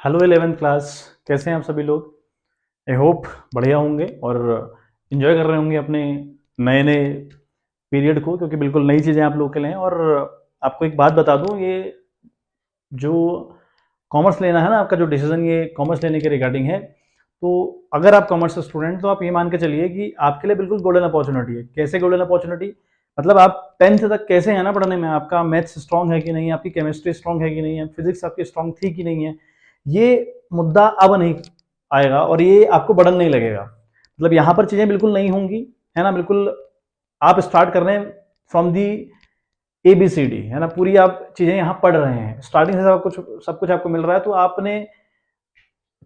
Hello 11th class. कैसे हैं आप सभी लोग? आई होप बढ़िया होंगे और इन्जॉय कर रहे होंगे अपने नए नए पीरियड को, क्योंकि बिल्कुल नई चीज़ें आप लोग के लिए हैं। और आपको एक बात बता दूं, ये जो कॉमर्स लेना है ना, आपका जो डिसीजन ये कॉमर्स लेने के रिगार्डिंग है, तो अगर आप कॉमर्स स्टूडेंट तो आप ये मान के चलिए कि आपके लिए बिल्कुल गोल्डन अपॉर्चुनिटी है। कैसे गोल्डन अपॉर्चुनिटी? मतलब आप 10th तक कैसे हैं ना पढ़ने में, आपका मैथ्स स्ट्रांग है कि नहीं, आपकी केमिस्ट्री स्ट्रांग है कि नहीं है, फिजिक्स आपकी स्ट्रांग थी कि नहीं है, ये मुद्दा अब नहीं आएगा और ये आपको बर्डन नहीं लगेगा। मतलब यहाँ पर चीज़ें बिल्कुल नहीं होंगी, है ना। बिल्कुल आप स्टार्ट कर रहे हैं फ्रॉम दी ABCD, है ना। पूरी आप चीज़ें यहाँ पढ़ रहे हैं, स्टार्टिंग से सब कुछ आपको मिल रहा है। तो आपने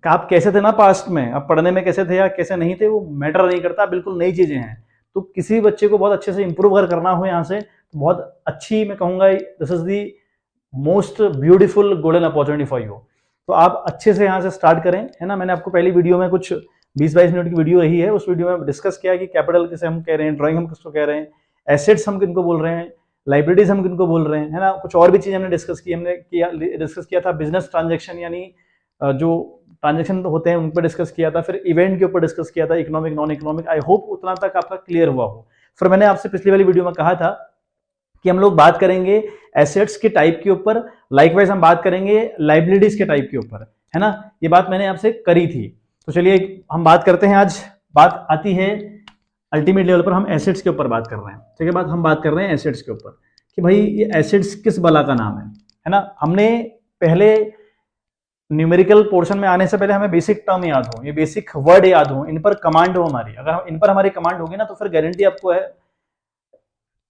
आप कैसे थे ना पास्ट में, आप पढ़ने में कैसे थे या कैसे नहीं थे, वो मैटर नहीं करता, बिल्कुल नई चीज़ें हैं। तो किसी बच्चे को बहुत अच्छे से इंप्रूव अगर करना हो यहाँ से, तो बहुत अच्छी मैं कहूँगा this is the most beautiful golden opportunity for you. तो आप अच्छे से यहाँ से स्टार्ट करें, है ना। मैंने आपको पहली वीडियो में कुछ 20-22 मिनट की वीडियो रही है, उस वीडियो में डिस्कस किया कि कैपिटल किसे हम कह रहे हैं, ड्राइंग हम किसको कह रहे हैं, एसेट्स हम किनको बोल रहे हैं, लाइब्रेरीज हम किनको बोल रहे हैं, है ना। कुछ और भी चीज़ हमने डिस्कस किया था। बिजनेस ट्रांजेक्शन यानी जो ट्रांजेक्शन होते हैं उन पर डिस्कस किया था। फिर इवेंट के ऊपर डिस्कस किया था, economic non economic. I hope उतना तक आपका क्लियर हुआ हो। फिर मैंने आपसे पिछली वाली वीडियो में कहा था कि हम लोग बात करेंगे एसेट्स के टाइप के ऊपर, लाइकवाइज हम बात करेंगे लाइबिलिटीज के टाइप के ऊपर, है ना। ये बात मैंने आपसे करी थी। तो चलिए हम बात करते हैं। आज बात आती है अल्टीमेट लेवल पर, हम एसेट्स के ऊपर बात कर रहे हैं। ठीक है, हम बात कर रहे हैं एसेट्स के ऊपर कि भाई ये एसेट्स किस बला का नाम है ना। हमने पहले न्यूमेरिकल पोर्शन में आने से पहले हमें बेसिक टर्म याद हो, ये बेसिक वर्ड याद हो, इन पर कमांड हो हमारी। अगर इन पर हमारी कमांड होगी ना, तो फिर गारंटी आपको है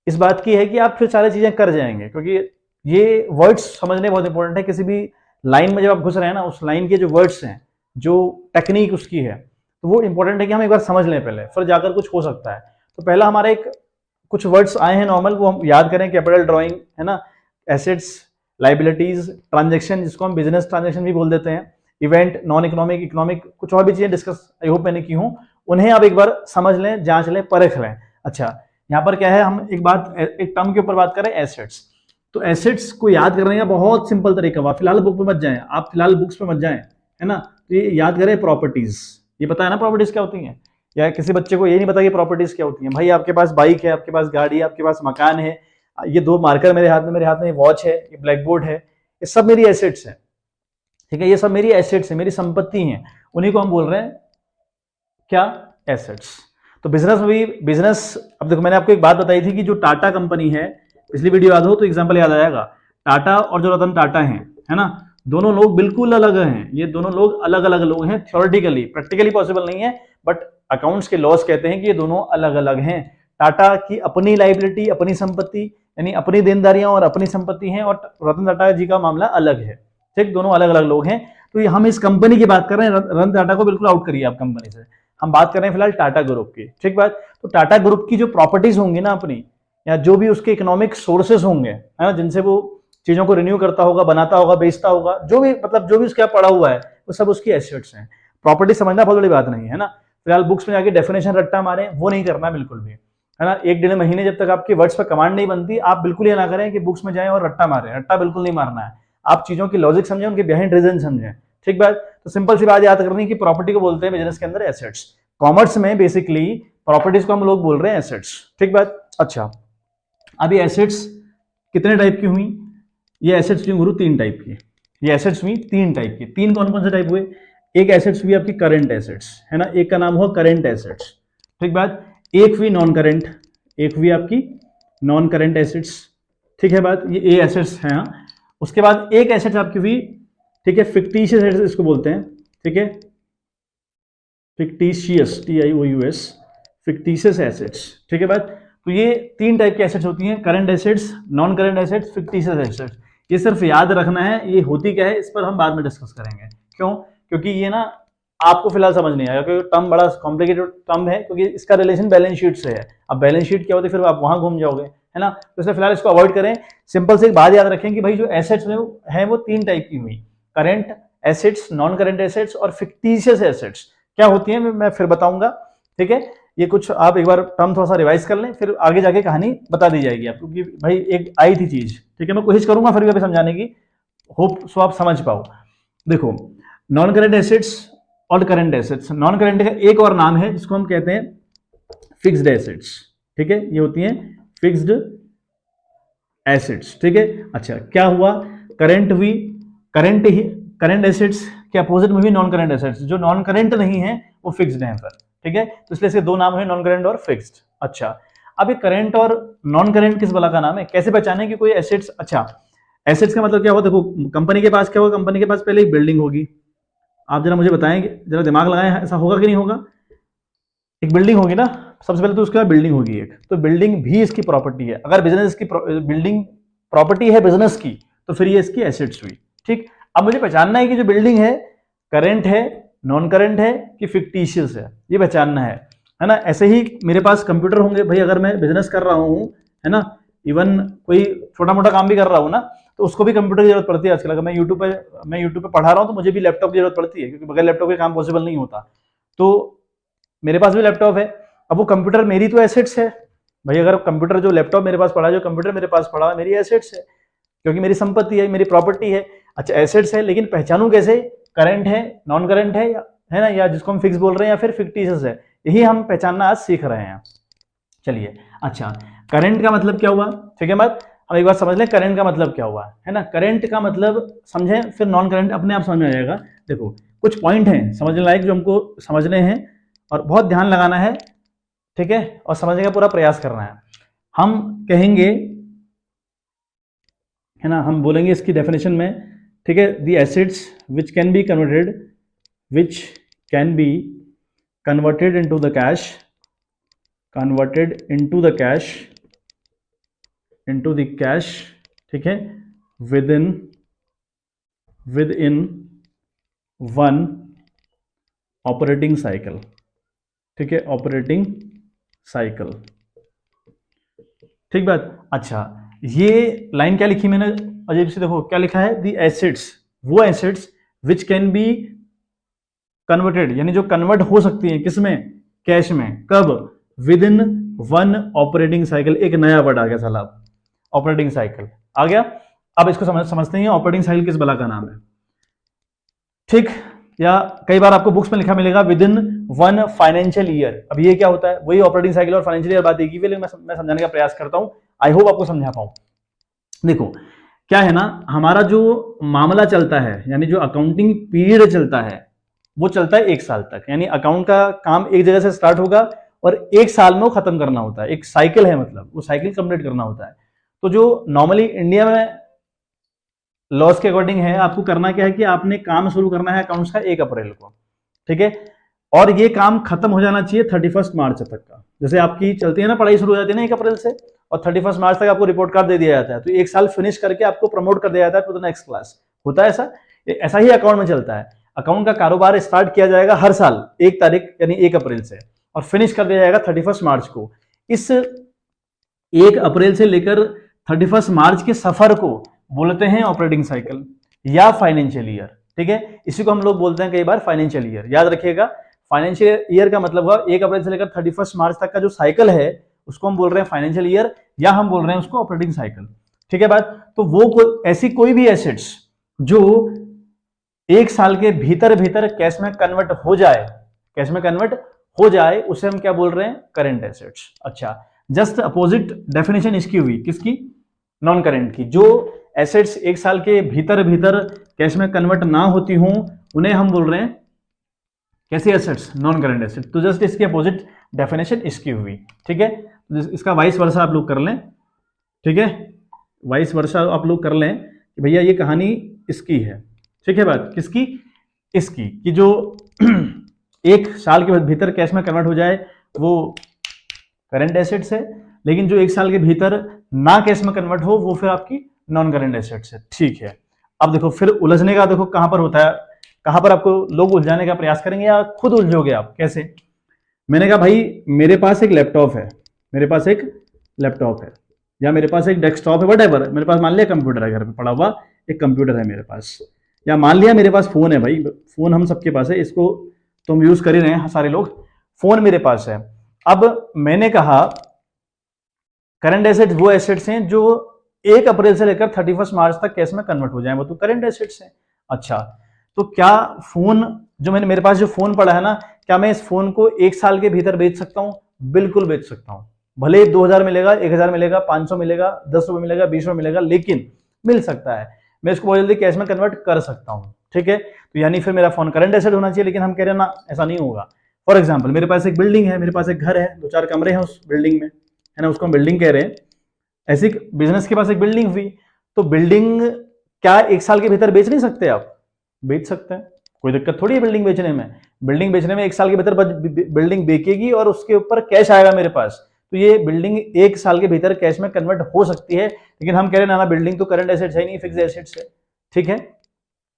इस बात की है कि आप फिर सारी चीजें कर जाएंगे, क्योंकि ये वर्ड्स समझने बहुत इंपॉर्टेंट है। किसी भी लाइन में जब आप घुस रहे हैं ना, उस लाइन के जो वर्ड्स हैं, जो टेक्निक उसकी है, तो वो इंपॉर्टेंट है कि हम एक बार समझ लें पहले, फिर जाकर कुछ हो सकता है। तो पहला हमारा एक कुछ वर्ड्स आए हैं नॉर्मल, वो हम याद करें। कैपिटल, ड्राइंग, है ना, एसेट्स, लाइबिलिटीज, ट्रांजेक्शन जिसको हम बिजनेस ट्रांजेक्शन भी बोल देते हैं, इवेंट, नॉन इकोनॉमिक, इकोनॉमिक, कुछ और भी चीजें डिस्कस आई होप मैंने की हूं। उन्हें आप एक बार समझ लें, जांच लें, परख लें। अच्छा, यहाँ पर क्या है, हम एक टर्म के ऊपर बात करें, एसेट्स। तो एसेट्स को याद करने का बहुत सिंपल तरीका हुआ। फिलहाल बुक पे मत जाएं, आप फिलहाल बुक्स पे मत जाएं, है ना। तो ये याद करें प्रॉपर्टीज। ये पता है ना प्रॉपर्टीज क्या होती हैं? या किसी बच्चे को ये नहीं पता कि प्रॉपर्टीज क्या होती हैं? भाई आपके पास बाइक है, आपके पास गाड़ी है, आपके पास मकान है, ये दो मार्कर मेरे हाथ में वॉच है, ये ब्लैक बोर्ड है, ये सब मेरी एसेट्स है। ठीक है, ये सब मेरी एसेट्स है, मेरी संपत्ति है। उन्हीं को हम बोल रहे हैं क्या? एसेट्स। तो बिजनेस में भी अब देखो, मैंने आपको एक बात बताई थी कि जो टाटा कंपनी है, पिछली वीडियो याद हो तो एग्जांपल याद आएगा। टाटा और जो रतन टाटा है ना, दोनों लोग बिल्कुल अलग हैं। ये दोनों लोग अलग अलग लोग हैं थ्योरेटिकली, प्रैक्टिकली पॉसिबल नहीं है, बट अकाउंट्स के लॉस कहते हैं कि ये दोनों अलग अलग हैं। टाटा की अपनी लाइबिलिटी, अपनी संपत्ति, यानी अपनी देनदारियां और अपनी संपत्ति है, और रतन टाटा जी का मामला अलग है। ठीक, दोनों अलग अलग लोग हैं। तो हम इस कंपनी की बात कर रहे हैं। रतन टाटा को बिल्कुल आउट करिए आप कंपनी से। हम बात कर रहे हैं फिलहाल टाटा ग्रुप की। ठीक बात। तो टाटा ग्रुप की जो प्रॉपर्टीज होंगी ना अपनी, या जो भी उसके इकोनॉमिक सोर्सेस होंगे, है ना, जिनसे वो चीजों को रिन्यू करता होगा, बनाता होगा, बेचता होगा, जो भी मतलब जो भी उसके पड़ा हुआ है, वो सब उसकी एसेट्स हैं। प्रॉपर्टी समझना बहुत बड़ी बात नहीं है ना। फिलहाल बुक्स में जाके डेफिनेशन रट्टा मारे, वो नहीं करना बिल्कुल भी, है ना। 1-1.5 महीने जब तक आपकी वर्ड्स पर कमांड नहीं बनती, आप बिल्कुल ये ना करें कि बुक्स में जाएं और रट्टा मारें। रट्टा बिल्कुल नहीं मारना है। आप चीजों की लॉजिक समझें, उनके बिहाइंड रीजन समझें। ठीक बात। तो सिंपल सी बात याद करनी कि प्रॉपर्टी को बोलते हैं बिजनेस के अंदर एसेट्स। कॉमर्स में बेसिकली प्रॉपर्टीज को हम लोग बोल रहे हैं एसेट्स। ठीक बात। अच्छा, अब ये एसेट्स कितने टाइप की हुई? ये एसेट्स हुई गुरु 3 टाइप की। ये एसेट्स हुई 3 टाइप की। 3 कौन कौन से टाइप हुए? एक एसेट्स हुई आपकी करंट एसेट्स, है ना, एक का नाम हुआ करंट एसेट्स। ठीक बात। एक हुई नॉन करंट, एक हुई आपकी नॉन करंट एसेट्स। ठीक है बात, ये ए एसेट्स है। हाँ, उसके बाद एक एसेट्स आपकी हुई, ठीक है, फिक्टिशियस एसेट्स इसको बोलते हैं। ठीक है, फिक्टिशियस, TIOUS, फिक्टिशियस एसेट्स। ठीक है बात। तो ये 3 टाइप की एसेट्स होती हैं, current assets, non current assets, fictitious assets. ये सिर्फ याद रखना है। ये होती क्या है, इस पर हम बाद में डिस्कस करेंगे। क्यों? क्योंकि ये ना आपको फिलहाल समझ नहीं आएगा, क्योंकि टर्म बड़ा कॉम्प्लिकेटेड टर्म है, क्योंकि इसका रिलेशन बैलेंस शीट से है। अब बैलेंस शीट क्या होती है, फिर आप वहां घूम जाओगे, है ना। तो इसलिए फिलहाल इसको अवॉइड करें। सिंपल से एक बात याद रखें कि भाई जो एसेट्स है वो 3 टाइप की हुई, current assets, non current assets और फिक्टिशियस एसेट्स। क्या होती है मैं फिर बताऊंगा। ठीक है, ये कुछ आप एक बार टर्म थोड़ा सा रिवाइज कर लें, फिर आगे जाके कहानी बता दी जाएगी आपको कि भाई एक आई थी चीज। ठीक है, मैं कोशिश करूंगा फिर भी समझाने की, होप सो आप समझ पाओ। देखो, नॉन करेंट एसेट्स और करंट एसेट्स। नॉन करेंट का एक और नाम है जिसको हम कहते हैं फिक्स्ड एसेट्स, ठीक है, ये होती हैं फिक्स्ड एसेट्स, ठीक है। अच्छा, क्या हुआ, करंट हुई, करंट ही, करंट एसेट्स के अपोजिट में भी नॉन करंट एसेट्स, जो नॉन करंट नहीं है वो फिक्स्ड है पर, ठीक है। तो इसलिए इसके दो नाम है, नॉन करंट और फिक्स्ड। अच्छा, अब ये करंट और नॉन करंट किस बला का नाम है, कैसे पहचाने कि कोई एसेट्स, अच्छा एसेट्स का मतलब क्या हुआ, देखो कंपनी के पास क्या होगा, कंपनी के पास पहले एक बिल्डिंग होगी, आप जरा मुझे बताएंगे, जरा दिमाग लगाएं, ऐसा होगा कि नहीं होगा, एक बिल्डिंग होगी ना, सबसे पहले तो उसके बाद बिल्डिंग होगी एक, तो बिल्डिंग भी इसकी प्रॉपर्टी है। अगर बिजनेस की बिल्डिंग प्रॉपर्टी है बिजनेस की, तो फिर ये इसकी एसेट्स हुई, ठीक। अब मुझे पहचानना है कि जो बिल्डिंग है करंट है, नॉन करंट है कि फिक्टिशियस है, ये पहचानना है ना। ऐसे ही मेरे पास कंप्यूटर होंगे भाई, अगर मैं बिजनेस कर रहा हूँ, है ना, इवन कोई छोटा मोटा काम भी कर रहा हूँ ना, तो उसको भी कंप्यूटर की जरूरत पड़ती है आजकल। अगर मैं यूट्यूब पे पढ़ा रहा हूँ तो मुझे भी लैपटॉप की जरूरत पड़ती है, क्योंकि बगैर लैपटॉप के काम पॉसिबल नहीं होता। तो मेरे पास भी लैपटॉप है, अब वो कंप्यूटर मेरी तो एसेट्स है भाई। अगर कंप्यूटर, जो लैपटॉप मेरे पास पड़ा है, जो कंप्यूटर मेरे पास पड़ा है, मेरी एसेट्स है, क्योंकि मेरी संपत्ति है, मेरी प्रॉपर्टी है। अच्छा, एसेट्स है, लेकिन पहचानूं कैसे, करंट है, नॉन करंट है ना, या जिसको हम फिक्स बोल रहे हैं, या फिर फिक्टिशियस है, यही हम पहचानना आज सीख रहे हैं। चलिए, अच्छा करंट का मतलब क्या हुआ, ठीक है बात, अब एक बार समझ लें करंट का मतलब क्या हुआ, है ना। करंट का मतलब समझें, फिर नॉन करंट अपने आप समझ में आ जाएगा। देखो कुछ पॉइंट हैं समझने लायक जो हमको समझने हैं, और बहुत ध्यान लगाना है, ठीक है, और समझने का पूरा प्रयास करना है। हम कहेंगे, है ना, हम बोलेंगे इसकी डेफिनेशन में, ठीक है, the acids which can be converted, which can be converted into the cash, converted into the cash, into the cash, ठीक है, with in one operating cycle, ठीक है, ऑपरेटिंग साइकिल, ठीक बात। अच्छा, ये लाइन क्या लिखी मैंने अजीब से, देखो क्या लिखा है, दी एसिड्स, वो acids which can be converted, यानी जो कन्वर्ट हो सकती है किसमें, कैश में, कब, with in one operating cycle. एक नया वर्ड आ गया साला, ऑपरेटिंग साइकिल आ गया। अब इसको समझते हैं ऑपरेटिंग साइकिल किस बला का नाम है, ठीक। या कई बार आपको बुक्स में लिखा मिलेगा with in one financial year. अब ये क्या होता है, वही ऑपरेटिंग साइकिल और फाइनेंशियल ईयर बात एक ही, मैं समझाने का प्रयास करता हूं, आई होप आपको समझा पाऊं। देखो क्या है ना, हमारा जो मामला चलता है, यानी जो अकाउंटिंग पीरियड चलता है, वो चलता है 1 साल तक। यानी अकाउंट का काम एक जगह से स्टार्ट होगा और 1 साल में वो खत्म करना होता है, एक साइकिल है, मतलब वो साइकिल कंप्लीट करना होता है। तो जो नॉर्मली इंडिया में लॉस के अकॉर्डिंग है, आपको करना क्या है कि आपने काम शुरू करना है अकाउंट्स का 1 अप्रैल को, ठीक है, और ये काम खत्म हो जाना चाहिए 31 मार्च तक का। जैसे आपकी चलती है ना, पढ़ाई शुरू हो जाती है ना 1 अप्रैल से, और 31 मार्च तक आपको रिपोर्ट कार्ड दे दिया जाता है, तो 1 साल फिनिश करके आपको प्रमोट कर दिया जाता है टू द नेक्स्ट क्लास। होता है ऐसा, ऐसा ही अकाउंट में चलता है। अकाउंट का कारोबार स्टार्ट किया जाएगा हर साल 1 तारीख यानी 1 अप्रैल से, और फिनिश कर दिया जाएगा 31 मार्च को। इस 1 अप्रैल से लेकर 31 मार्च के सफर को बोलते हैं ऑपरेटिंग साइकिल या फाइनेंशियल ईयर, ठीक है। इसी को हम लोग बोलते हैं कई बार फाइनेंशियल ईयर, याद रखिएगा। फाइनेंशियल ईयर का मतलब हुआ 1 अप्रैल से लेकर 31 मार्च तक का जो साइकिल है, उसको हम बोल रहे हैं फाइनेंशियल ईयर, या हम बोल रहे हैं उसको ऑपरेटिंग साइकिल, ठीक है बात। तो वो ऐसी कोई भी एसेट्स जो 1 साल के भीतर भीतर कैश में कन्वर्ट हो जाए, कैश में कन्वर्ट हो जाए, उसे हम क्या बोल रहे हैं, करेंट एसेट्स। अच्छा, जस्ट अपोजिट डेफिनेशन इसकी हुई, किसकी, नॉन करेंट की। जो एसेट्स 1 साल के भीतर भीतर कैश में कन्वर्ट ना होती हों, उन्हें हम बोल रहे हैं कैसी एसेट्स, नॉन करेंट एसेट। तो जस्ट इसकी अपोजिट डेफिनेशन इसकी हुई, ठीक है। इसका वाइस वर्सा आप लोग कर लें, ठीक है, वाइस वर्सा आप लोग कर लें कि भैया ये कहानी इसकी है, ठीक है बात, किसकी, इसकी, कि जो 1 साल के भीतर कैश में कन्वर्ट हो जाए वो करंट एसेट्स है, लेकिन जो 1 साल के भीतर ना कैश में कन्वर्ट हो वो फिर आपकी नॉन करंट एसेट्स है, ठीक है। अब देखो फिर उलझने का देखो कहां पर होता है, कहां पर आपको लोग उलझाने का प्रयास करेंगे या खुद उलझोगे आप, कैसे। मैंने कहा भाई मेरे पास एक लैपटॉप है, मेरे पास एक लैपटॉप है, या मेरे पास एक डेस्कटॉप है, वटएवर, मेरे पास मान लिया कंप्यूटर है, घर पे पड़ा हुआ एक कंप्यूटर है मेरे पास, या मान लिया मेरे पास फोन है, भाई फोन हम सबके पास है, इसको तुम यूज कर ही रहे हैं सारे लोग, फोन मेरे पास है। अब मैंने कहा करंट एसेट्स वो एसेट्स हैं जो 1 अप्रैल से लेकर 31 मार्च तक कैश में कन्वर्ट हो जाए, वो तो करंट एसेट्स हैं। अच्छा, तो क्या फोन जो मेरे पास जो फोन पड़ा है ना, क्या मैं इस फोन को 1 साल के भीतर बेच सकता हूं? बिल्कुल बेच सकता हूं। भले 2000 मिलेगा, 1000 मिलेगा, 500 मिलेगा, 10 रुपए मिलेगा, 20 रुपए मिलेगा, लेकिन मिल सकता है। मैं इसको बहुत जल्दी कैश में कन्वर्ट कर सकता हूं। ठीक है, तो यानी फिर मेरा फोन करंट एसेट होना चाहिए, लेकिन हम कह रहे हैं ना, ऐसा नहीं होगा। फॉर एग्जाम्पल, मेरे पास एक बिल्डिंग है, मेरे पास एक घर है, 2-4 कमरे हैं उस बिल्डिंग में, है ना, उसको हम बिल्डिंग कह रहे हैं। ऐसी बिजनेस के पास एक बिल्डिंग हुई, तो बिल्डिंग क्या 1 साल के भीतर बेच नहीं सकते आप? बेच सकते हैं, कोई दिक्कत थोड़ी है बिल्डिंग बेचने में। बिल्डिंग बेचने में 1 साल के भीतर बिल्डिंग बिकेगी और उसके ऊपर कैश आएगा मेरे पास, तो ये बिल्डिंग 1 साल के भीतर कैश में कन्वर्ट हो सकती है। लेकिन हम कह रहे हैं ना, बिल्डिंग तो करंट एसेट्स है नहीं, फिक्स एसेट्स है। ठीक है,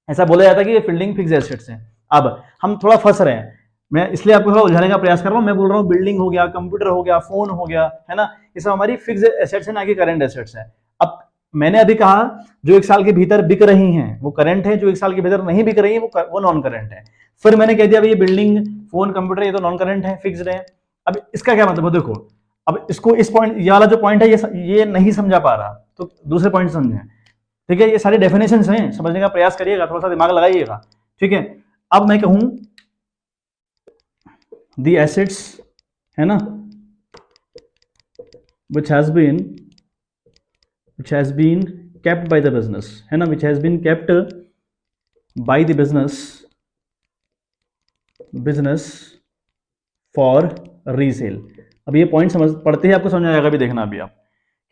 ऐसा बोला जाता है कि ये बिल्डिंग फिक्स एसेट्स है। अब हम थोड़ा फंस रहे हैं, मैं इसलिए आपको थोड़ा उलझाने का प्रयास कर रहा हूं। मैं बोल रहा हूं बिल्डिंग हो गया, कंप्यूटर हो गया, फोन हो गया, है ना, ये सब हमारी फिक्स एसेट्स है, ना कि करंट एसेट्स है। अब मैंने अभी कहा जो 1 साल के भीतर बिक रही हैं वो करंट है, जो 1 साल के भीतर नहीं बिक रही है वो नॉन करंट है। फिर मैंने कह दिया ये बिल्डिंग, फोन, कंप्यूटर ये तो नॉन करंट है, फिक्स्ड है। अब इसका क्या मतलब है? देखो, अब इसको इस पॉइंट, ये वाला जो पॉइंट है ये नहीं समझा पा रहा, तो दूसरे पॉइंट समझें। ठीक है, ये सारी डेफिनेशंस हैं, समझने का प्रयास करिएगा, थोड़ा सा दिमाग लगाइएगा। ठीक है, अब मैं कहूं दी एसेट्स, है ना, which has been kept by the business, है ना, which has been kept by the business for resale। अब ये पॉइंट समझ पढ़ते ही आपको समझ आएगा। अभी देखना, अभी आप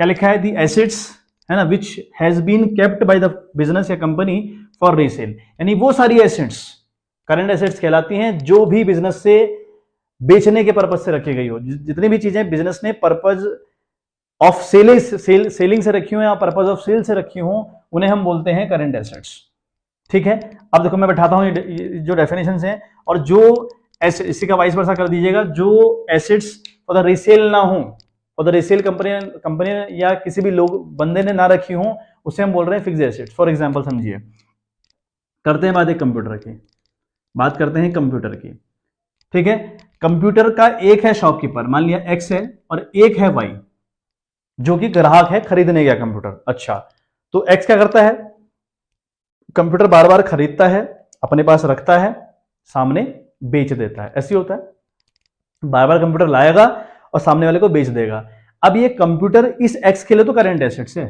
क्या लिखा है, दी एसेट्स, है ना, which has been kept by the business या कंपनी for resale, यानी वो सारी एसेट्स करंट एसेट्स कहलाती हैं जो भी बिजनेस से बेचने के पर्पज से रखी गई हो। जितनी भी चीजें बिजनेस ने पर्पज ऑफ सेलिंग से रखी हो या पर्पज ऑफ सेल से रखी हो, उन्हें हम बोलते हैं करंट एसेट्स। ठीक है, अब देखो मैं बैठाता हूं ये जो डेफिनेशंस हैं, और जो इसी का वाइस वर्सा कर दीजिएगा, जो एसेट्स फॉर द रीसेल ना हो, फॉर द रीसेल कंपनी या किसी भी लोग बंदे ने ना रखी हो, उसे हम बोल रहे हैं फिक्स्ड एसेट्स। फॉर एग्जांपल समझिए, करते हैं बात एक कंप्यूटर की, बात करते हैं कंप्यूटर की। ठीक है, कंप्यूटर का एक है शॉपकीपर, मान लिया एक्स है, और एक है वाई जो कि ग्राहक है, खरीदने गया कंप्यूटर। अच्छा, तो एक्स क्या करता है, कंप्यूटर बार बार खरीदता है, अपने पास रखता है, सामने बेच देता है, ऐसे होता है। बार बार कंप्यूटर लाएगा और सामने वाले को बेच देगा। अब ये कंप्यूटर इस एक्स के लिए तो करंट एसेट्स है।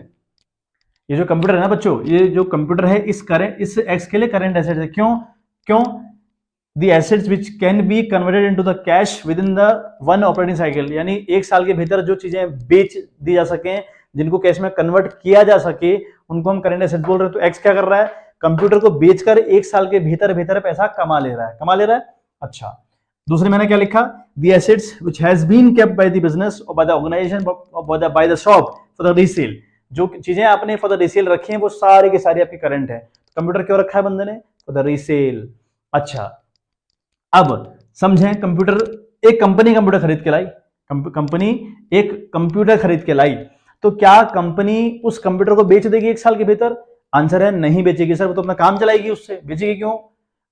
ये जो कंप्यूटर है ना बच्चों, ये जो कंप्यूटर है इस एक्स के लिए करंट एसेट्स है। क्यों? The assets which can be converted into the cash within the one operating cycle, यानी 1 साल के भीतर जो चीजें बेच दी जा सके, जिनको कैश में कन्वर्ट किया जा सके, उनको हम करंट एसेट बोल रहे हैं। तो एक्स क्या कर रहा है, कंप्यूटर को बेचकर 1 साल के भीतर पैसा कमा ले रहा है। अच्छा, दूसरे मैंने क्या लिखा, the assets which has been kept by the business or by the organization by the shop for the resale, जो चीजें आपने फॉर द रीसेल रखी हैं वो सारी की सारी आपकी करंट है। कंप्यूटर क्यों रखा है बंदे ने, फॉर द रीसेल। अच्छा, अब समझें, कंप्यूटर, एक कंपनी कंप्यूटर खरीद के लाई, कंपनी एक कंप्यूटर खरीद के लाई, तो क्या कंपनी उस कंप्यूटर को बेच देगी 1 साल के भीतर? आंसर है नहीं बेचेगी सर, वो तो अपना काम चलाएगी उससे। बेचेगी क्यों?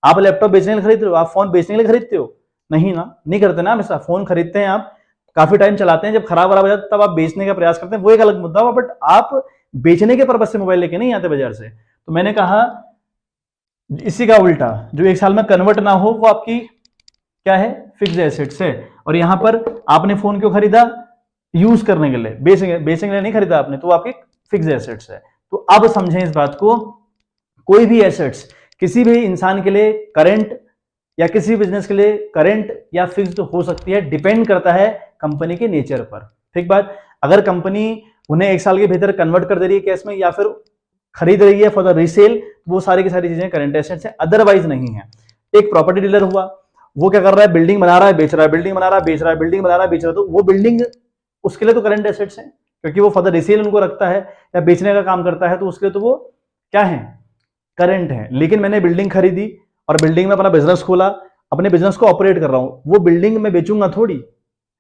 आप लैपटॉप बेचने के लिए खरीदते हो, आप फोन बेचने के लिए खरीदते हो? नहीं ना, नहीं करते ना। हमेशा फोन खरीदते हैं आप, काफी टाइम चलाते हैं, जब खराब हो जाता है तब आप बेचने का प्रयास करते हैं, वो एक अलग मुद्दा हुआ, बट आप बेचने के पर्पज से मोबाइल लेके नहीं आते बाजार से। तो मैंने कहा इसी का उल्टा, जो 1 साल में कन्वर्ट ना हो वो आपकी क्या है, फिक्स्ड एसेट्स है। और यहां पर आपने फोन क्यों खरीदा, यूज करने के लिए, बेचने के लिए नहीं खरीदा आपने, तो आपकी फिक्स्ड एसेट्स है। तो अब समझें इस बात को, कोई भी एसेट्स किसी भी इंसान के लिए करंट या किसी बिजनेस के लिए करंट या फिक्स्ड हो सकती है, डिपेंड करता है कंपनी के नेचर पर। ठीक बात, अगर कंपनी उन्हें 1 साल के भीतर कन्वर्ट कर दे रही है कैश में, या फिर खरीद रही है फॉर द रीसेल, वो सारी की सारी चीजें करंट एसेट्स है, अदरवाइज नहीं है। एक प्रॉपर्टी डीलर हुआ, वो क्या कर रहा है, बिल्डिंग बना रहा है, बेच रहा है, बिल्डिंग बना रहा है, बेच रहा है, बिल्डिंग बना रहा है, बेच रहा है, तो वो बिल्डिंग उसके लिए तो करंट एसेट्स है, क्योंकि वो फॉर द रीसेल उनको रखता है या बेचने का काम करता है, तो उसके लिए तो वो क्या है, करंट है। लेकिन मैंने बिल्डिंग खरीदी और बिल्डिंग में अपना बिजनेस खोला, अपने बिजनेस को ऑपरेट कर रहा हूं, वो बिल्डिंग में बेचूंगा थोड़ी,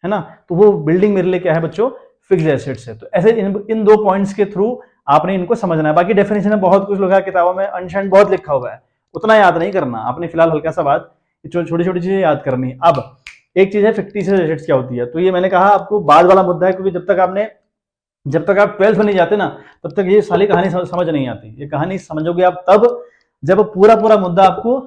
है ना, तो वो बिल्डिंग मेरे लिए क्या है बच्चों, फिक्स्ड एसेट्स है। तो ऐसे इन 2 पॉइंट्स के थ्रू आपने इनको समझना है। बाकी डेफिनेशन में बहुत कुछ लिखा है किताबों में, अनशंड बहुत लिखा हुआ है, उतना याद नहीं करना आपने, फिलहाल हल्का सा बात, छोटी छोटी चीजें याद करनी है। अब एक चीज है फिक्टिशियस एसेट्स क्या होती है, तो ये मैंने कहा आपको बाद वाला मुद्दा है, क्योंकि जब तक आप 12th में नहीं जाते ना, तब तक ये सारी कहानी समझ नहीं आती। ये कहानी समझोगे आप तब, जब पूरा पूरा मुद्दा आपको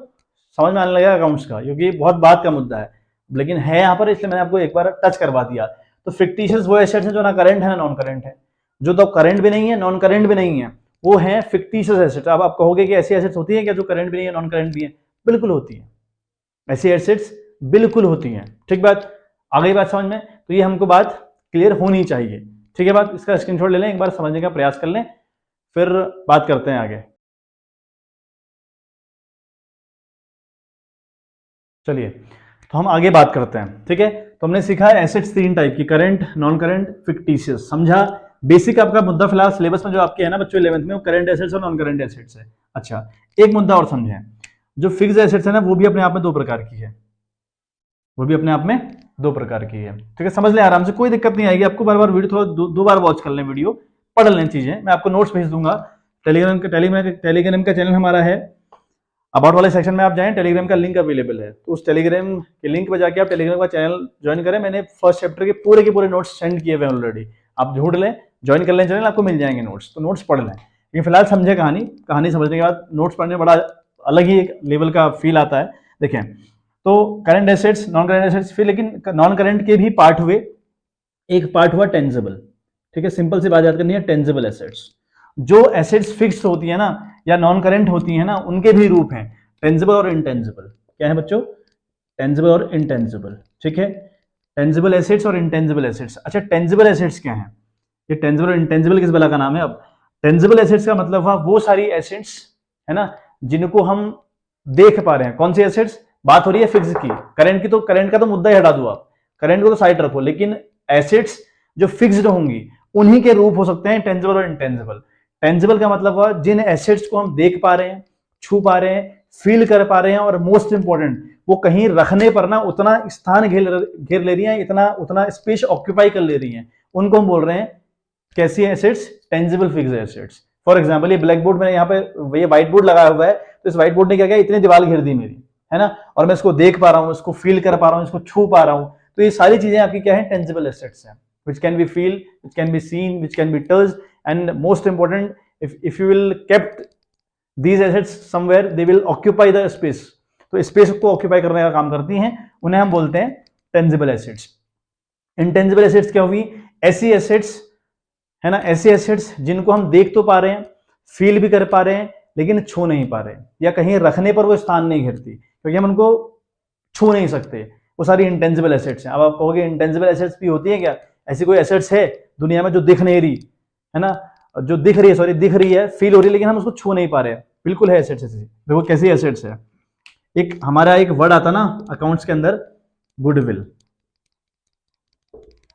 समझ में आने लगेगा अकाउंट्स का, क्योंकि बहुत बात का मुद्दा है, लेकिन है यहाँ पर, इसलिए मैंने आपको एक बार टच करवा दिया। तो फिक्टिशियस वो एसेट्स हैं जो ना करंट है ना नॉन करंट है, जो तो करंट भी नहीं है नॉन करंट भी नहीं है, वो है फिक्टिशियस एसेट्स। अब आप कहोगे कि ऐसी एसेट्स होती है क्या जो करंट भी नहीं है नॉन करंट भी है? बिल्कुल होती है, ऐसी एसेट्स बिल्कुल होती हैं। ठीक बात, आ गई बात समझ में? तो ये हमको बात क्लियर होनी चाहिए। ठीक है बात, इसका स्क्रीनशॉट ले लें, एक बार समझने का प्रयास कर लें, फिर बात करते हैं आगे। चलिए, तो हम आगे बात करते हैं। ठीक है, तो हमने सीखा है एसेट्स 3 टाइप की, करंट, नॉन करंट, फिक्टिशियस। समझा? बेसिक आपका मुद्दा फिलहाल सिलेबस में जो आपके है ना बच्चों 11th में, वो करंट एसेट्स और नॉन करंट एसेट्स है। अच्छा, एक मुद्दा और समझें, जो फिक्स्ड एसेट्स है ना वो भी अपने आप में 2 प्रकार की है, वो भी अपने आप में 2 प्रकार की है। ठीक है, समझ लें आराम से, कोई दिक्कत नहीं आएगी आपको। बार बार वीडियो थोड़ा 2 बार वॉच कर लें, वीडियो पढ़ लें चीजें। मैं आपको नोट्स भेज दूंगा। टेलीग्राम का चैनल हमारा है, अबाउट वाले सेक्शन में आप जाएं, टेलीग्राम का लिंक अवेलेबल है, तो उस टेलीग्राम के लिंक पर जाके आप टेलीग्राम का चैनल ज्वाइन करें। मैंने फर्स्ट चैप्टर के पूरे नोट्स सेंड किए हुए हैं ऑलरेडी, आप ढूंढ लें, ज्वाइन कर लें चैनल, आपको मिल जाएंगे नोट्स, तो नोट्स पढ़ लें। लेकिन फिलहाल समझे कहानी समझने के बाद नोट्स पढ़ने बड़ा अलग ही एक लेवल का फील आता है। देखें, तो current assets, non current assets, फिर लेकिन नॉन करंट के भी पार्ट हुए। एक पार्ट हुआ टेंजिबल। ठीक है, सिंपल सी बात याद करनी है, टेंजिबल एसेट्स। जो एसेट्स फिक्स्ड होती है ना या नॉन करंट होती है ना, उनके भी रूप हैं, टेंजिबल और इनटेंजिबल। क्या है बच्चों? टेंजिबल और इनटेंजिबल। ठीक है, टेंजिबल एसेट्स और इनटेंजिबल एसेट्स। अच्छा, टेंजिबल एसेट्स क्या है? ये टेंजिबल और इनटेंजिबल किस बला का नाम है? अब टेंजिबल एसेट्स का मतलब हुआ वो सारी एसेट्स है ना जिनको हम देख पा रहे हैं। कौन सी एसेट्स? बात हो रही है फिक्स की, करंट की, तो करंट का तो मुद्दा ही हटा दो आप, करंट को तो साइड रखो, लेकिन एसेट्स जो फिक्स्ड होंगी उन्हीं के रूप हो सकते हैं टेंजिबल और इनटेंजिबल। टेंजिबल का मतलब हुआ जिन एसेट्स को हम देख पा रहे हैं, छू पा रहे हैं, फील कर पा रहे हैं, और मोस्ट इंपॉर्टेंट वो कहीं रखने पर ना उतना स्थान घेर ले रही हैं, उतना स्पेस ऑक्यूपाई कर ले रही हैं, उनको हम बोल रहे हैं कैसी assets? Tangible fixed assets. For example, ये ब्लैक बोर्ड मैंने यहाँ पे ये व्हाइट बोर्ड लगाया हुआ है, तो इस व्हाइट बोर्ड ने क्या किया, इतनी दीवार घेर दी मेरी, है ना, और मैं इसको देख पा रहा हूँ, इसको फील कर पा रहा हूँ, इसको छू पा रहा हूँ। तो ये सारी चीजें आपकी क्या है? टेंजिबल एसेट्स हैं, which can be feel, which can be seen, which can be touched, and most important, if you will kept these assets somewhere, they will occupy the space. तो स्पेस को ऑक्यूपाई करने का काम करती हैं, उन्हें हम बोलते हैं टेंजिबल एसेट्स। इनटेंजिबल एसेट्स क्या हुई? ऐसी एसेट्स है ना, ऐसी एसेट्स जिनको हम देख तो पा रहे हैं, फील भी कर पा रहे हैं, लेकिन छू नहीं पा रहे, या कहीं रखने पर वो स्थान नहीं घेरती, क्योंकि हम उनको छू नहीं सकते, वो सारी इंटेंजिबल एसेट्स हैं। अब आप कहोगे इंटेंजिबल एसेट्स भी होती है क्या? ऐसी कोई एसेट्स है दुनिया में जो दिख नहीं रही है ना, जो दिख रही है, सॉरी दिख रही है, फील हो रही है, लेकिन हम उसको छू नहीं पा रहे? बिल्कुल है एसेट्स ऐसी। देखो कैसी एसेट्स है, एक हमारा एक वर्ड आता ना अकाउंट्स के अंदर, गुडविल।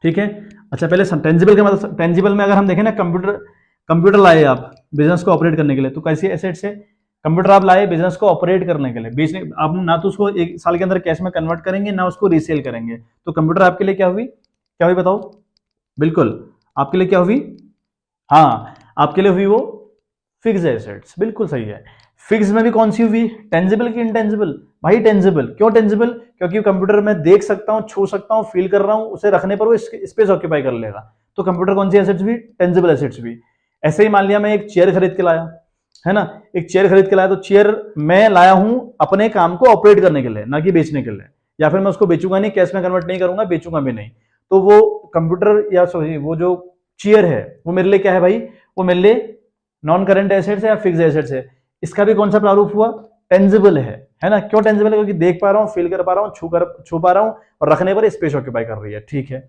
ठीक है, अच्छा पहले टेंजिबल का मतलब, टेंजिबल में अगर हम देखें ना, कंप्यूटर लाए आप बिजनेस को ऑपरेट करने के लिए, तो कैसी एसेट्स है? कंप्यूटर आप लाए बिजनेस को ऑपरेट करने के लिए, बेचने, आप ना तो उसको 1 साल के अंदर कैश में कन्वर्ट करेंगे, ना उसको रीसेल करेंगे, तो कंप्यूटर आपके लिए क्या हुई बताओ? बिल्कुल आपके लिए क्या हुई? हाँ, आपके लिए हुई वो फिक्स्ड एसेट्स। बिल्कुल सही है। फिक्स में भी कौन सी हुई? टेंजिबल की इनटेंजिबल? भाई टेंजिबल। क्यों टेंजिबल? क्योंकि कंप्यूटर में देख सकता हूं, छू सकता हूं, फील कर रहा हूं, उसे रखने पर वो स्पेस ऑक्यूपाई कर लेगा। तो कंप्यूटर कौन सी एसेट्स भी? टेंजिबल एसेट्स भी। ऐसे ही मान लिया मैं एक चेयर खरीद के लाया, है ना, एक चेयर खरीद के लाया, तो चेयर मैं लाया हूं अपने काम को ऑपरेट करने के लिए, ना कि बेचने के लिए, या फिर मैं उसको बेचूंगा नहीं, कैश में कन्वर्ट नहीं करूंगा, बेचूंगा भी नहीं। तो वो कंप्यूटर या सॉरी वो जो चेयर है वो मेरे लिए क्या है भाई? वो मेरे लिए नॉन करंट एसेट्स है या फिक्स्ड एसेट्स है? इसका भी कौन सा प्रारूप हुआ? टेंजिबल है ना। क्यों टेंजिबल है? क्योंकि देख पा रहा हूं, फील कर पा रहा हूं, छू पा रहा हूं, और रखने पर स्पेस ऑक्यूपाई कर रही है। ठीक है,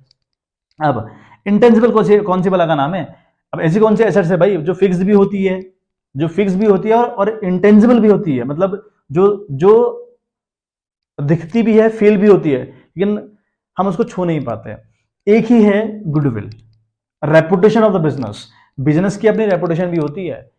अब इंटेंजिबल कौन सी बला का नाम है? अब ऐसी कौन सी एसेट्स है भाई जो फिक्स्ड भी होती है, और इंटेंजिबल भी होती है, मतलब जो दिखती भी है, फील भी होती है, लेकिन हम उसको छू नहीं पाते। एक ही है goodwill, reputation of the business. Business की अपनी रेपुटेशन भी होती है,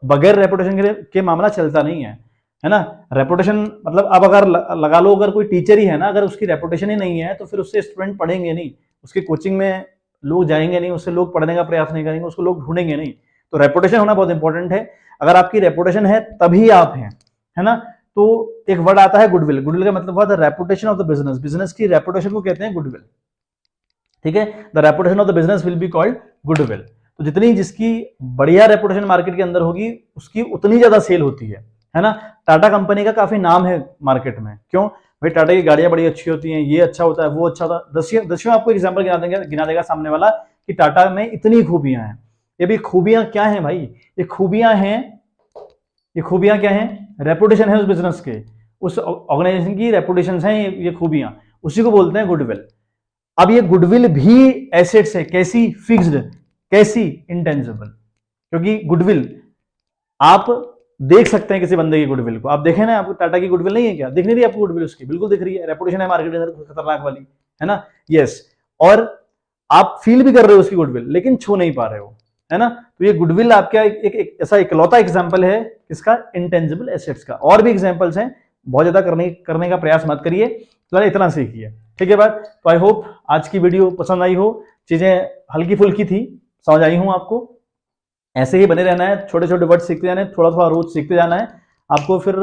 बगैर रेपुटेशन के मामला चलता नहीं है ना। रेपुटेशन मतलब अब अगर लगा लो, अगर कोई टीचर ही है ना, अगर उसकी रेपुटेशन ही नहीं है तो फिर उससे स्टूडेंट पढ़ेंगे नहीं, उसकी कोचिंग में लोग जाएंगे नहीं, उससे लोग पढ़ने का प्रयास नहीं करेंगे, उसको लोग ढूंढेंगे नहीं। तो रेपुटेशन होना बहुत इंपॉर्टेंट है। अगर आपकी रेपुटेशन है तभी आप हैं, है ना। तो एक वर्ड आता है गुडविल। गुडविल का मतलब हुआ the reputation of the business. Business की रेपुटेशन को कहते हैं गुडविल। ठीक है, the reputation of the business will be called goodwill. तो जितनी जिसकी बढ़िया रेपुटेशन मार्केट के अंदर होगी, उसकी उतनी ज्यादा सेल होती है। है ना। टाटा कंपनी का काफी नाम है मार्केट में, क्यों भाई? टाटा की गाड़ियां बड़ी अच्छी होती हैं, ये अच्छा होता है, वो अच्छा होता है। दसियों आपको एग्जाम्पल गिना देगा सामने वाला कि टाटा में इतनी खूबियां हैं। ये भी खूबियां क्या हैं भाई? ये खूबियां हैं, ये खूबियां क्या हैं? रेपुटेशन है उस बिजनेस के, उस ऑर्गेनाइजेशन की रेपुटेशन है, ये खूबियां, उसी को बोलते हैं गुडविल। अब ये गुडविल भी एसेट्स है, कैसी? फिक्स्ड, कैसी? इंटेंजिबल। क्योंकि गुडविल आप देख सकते हैं किसी बंदे की गुडविल को, आप देखें ना, आपको टाटा की गुडविल नहीं है क्या? दिख नहीं रही आपको गुडविल उसकी? बिल्कुल दिख रही है, रेपुटेशन है मार्केट के अंदर खतरनाक वाली, है ना। यस, और आप फील भी कर रहे हो उसकी गुडविल, लेकिन छू नहीं पा रहे हो, है ना। तो ये गुडविल आपका एक ऐसा इकलौता एग्जाम्पल है किसका? इंटेंजिबल एसेट्स का। और भी एग्जाम्पल्स हैं, बहुत ज्यादा करने का प्रयास मत करिए, तो इतना सीखिए, ठीक है बात। तो आई होप आज की वीडियो पसंद आई हो, चीजें हल्की फुल्की थी, समझ आई हूं आपको। ऐसे ही बने रहना है, छोटे छोटे वर्ड सीखते जाना है, थोड़ा थोड़ा रोज सीखते जाना है आपको। फिर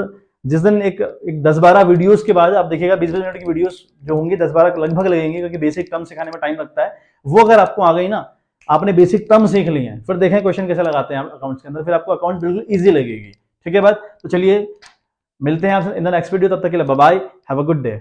जिस दिन एक 10-12 वीडियोस के बाद आप देखिएगा 20-20 मिनट की वीडियोस जो होंगी 10-12 लगभग लगेंगे, क्योंकि बेसिक टर्म सिखाने में टाइम लगता है। वो अगर आपको आ गई ना, आपने बेसिक टर्म सीख ली है, फिर देखें क्वेश्चन कैसे लगाते हैं अकाउंट्स के अंदर, फिर आपको अकाउंट बिल्कुल ईजी लगेगी, ठीक है बात। तो चलिए मिलते हैं आपसे इन द नेक्स्ट वीडियो, तब तक के लिए bye bye, have a good day.